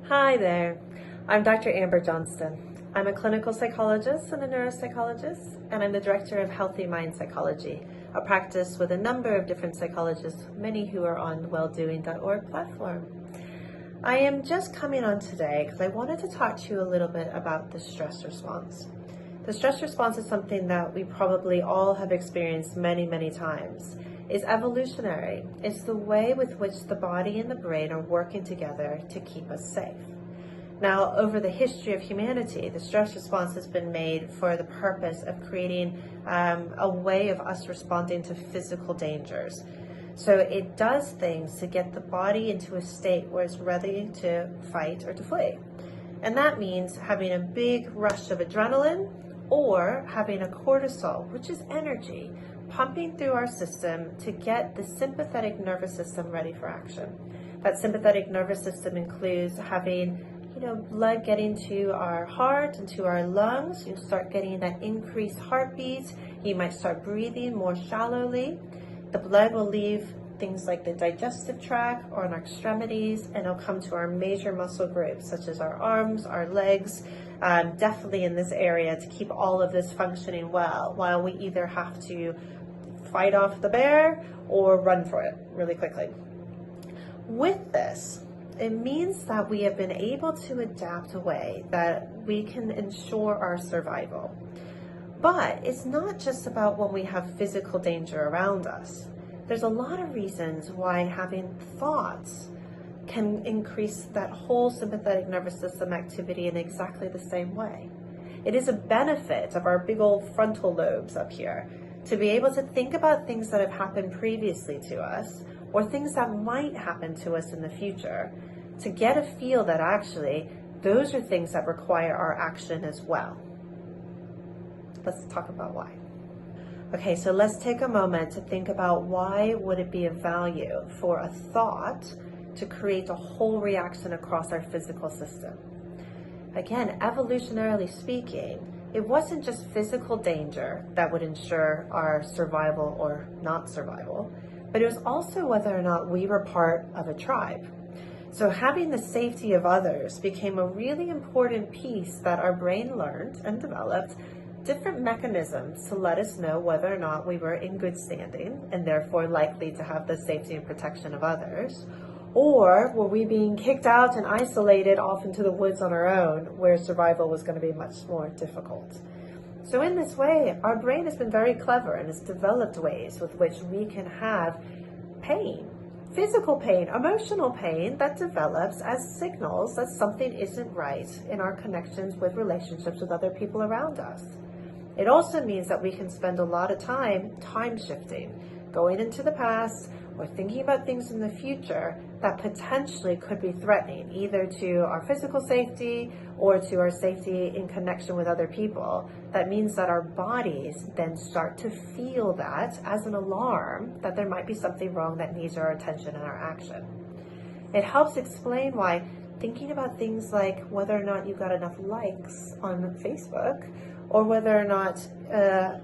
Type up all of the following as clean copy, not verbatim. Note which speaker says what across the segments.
Speaker 1: Hi there, I'm Dr. Amber Johnston. I'm a clinical psychologist and a neuropsychologist, and I'm the director of Healthy Mind Psychology, a practice with a number of different psychologists, many who are on the welldoing.org platform. I am just coming on today because I wanted to talk to you a little bit about the stress response. The stress response is something that we probably all have experienced many times. It's evolutionary. It's the way with which the body and the brain are working together to keep us safe. Now, over the history of humanity, the stress response has been made for the purpose of creating a way of us responding to physical dangers. So it does things to get the body into a state where it's ready to fight or to flee. And that means having a big rush of adrenaline or having a cortisol, which is energy, pumping through our system to get the sympathetic nervous system ready for action. That sympathetic nervous system includes having blood getting to our heart and to our lungs. You start getting that increased heartbeat. You might start breathing more shallowly. The blood will leave things like the digestive tract or in our extremities, and it'll come to our major muscle groups, such as our arms, our legs, definitely in this area to keep all of this functioning well, while we either have to fight off the bear or run for it really quickly. With this, it means that we have been able to adapt a way that we can ensure our survival. But it's not just about when we have physical danger around us. There's a lot of reasons why having thoughts can increase that whole sympathetic nervous system activity in exactly the same way. It is a benefit of our big old frontal lobes up here to be able to think about things that have happened previously to us or things that might happen to us in the future, to get a feel that actually those are things that require our action as well. Let's talk about why. Okay, so let's take a moment to think about why would it be of value for a thought to create a whole reaction across our physical system. Again, evolutionarily speaking, it wasn't just physical danger that would ensure our survival or not survival, but it was also whether or not we were part of a tribe. So having the safety of others became a really important piece that our brain learned and developed different mechanisms to let us know whether or not we were in good standing and therefore likely to have the safety and protection of others, or were we being kicked out and isolated off into the woods on our own where survival was going to be much more difficult. So in this way, our brain has been very clever and has developed ways with which we can have pain, physical pain, emotional pain that develops as signals that something isn't right in our connections with relationships with other people around us. It also means that we can spend a lot of time shifting, going into the past or thinking about things in the future that potentially could be threatening, either to our physical safety or to our safety in connection with other people. That means that our bodies then start to feel that as an alarm that there might be something wrong that needs our attention and our action. It helps explain why thinking about things like whether or not you got enough likes on Facebook, or whether or not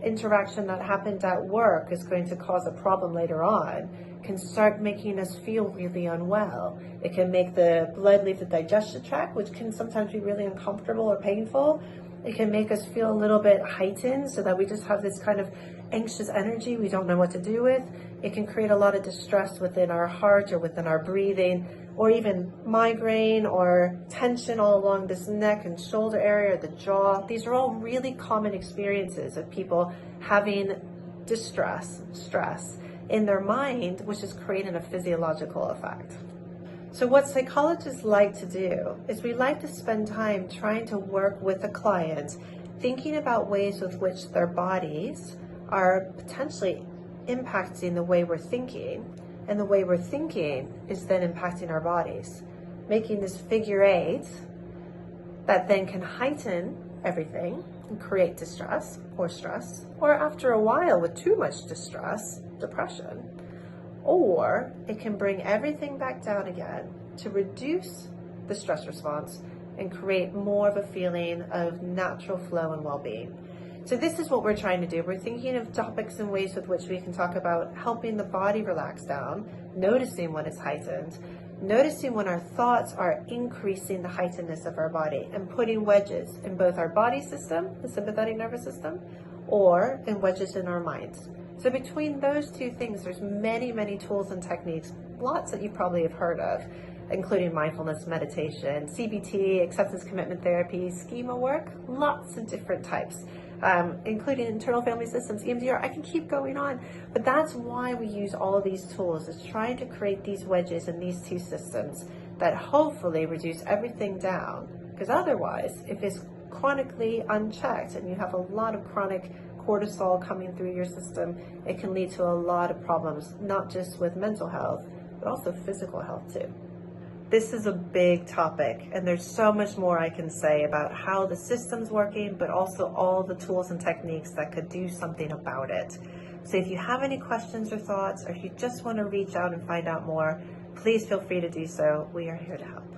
Speaker 1: interaction that happened at work is going to cause a problem later on, can start making us feel really unwell. It can make the blood leave the digestion tract, which can sometimes be really uncomfortable or painful. It can make us feel a little bit heightened so that we just have this kind of anxious energy we don't know what to do with. It can create a lot of distress within our heart or within our breathing, or even migraine or tension all along this neck and shoulder area, or the jaw. These are all really common experiences of people having stress in their mind, which is creating a physiological effect. So what psychologists like to do is we like to spend time trying to work with a client, thinking about ways with which their bodies are potentially impacting the way we're thinking, and the way we're thinking is then impacting our bodies, making this figure eight that then can heighten everything and create distress or stress, or after a while with too much distress, depression, or it can bring everything back down again to reduce the stress response and create more of a feeling of natural flow and well-being. So this is what we're trying to do. We're thinking of topics and ways with which we can talk about helping the body relax down, noticing when it's heightened, noticing when our thoughts are increasing the heightenedness of our body and putting wedges in both our body system, the sympathetic nervous system, or in wedges in our minds. So between those two things, there's many tools and techniques, lots that you probably have heard of, including mindfulness meditation, CBT, acceptance commitment therapy, schema work, lots of different types, including internal family systems, EMDR. I can keep going on, but that's why we use all of these tools, is trying to create these wedges in these two systems that hopefully reduce everything down. Because otherwise, if it's chronically unchecked and you have a lot of chronic cortisol coming through your system, it can lead to a lot of problems, not just with mental health, but also physical health too. This is a big topic, and there's so much more I can say about how the system's working, but also all the tools and techniques that could do something about it. So if you have any questions or thoughts, or if you just want to reach out and find out more, please feel free to do so. We are here to help.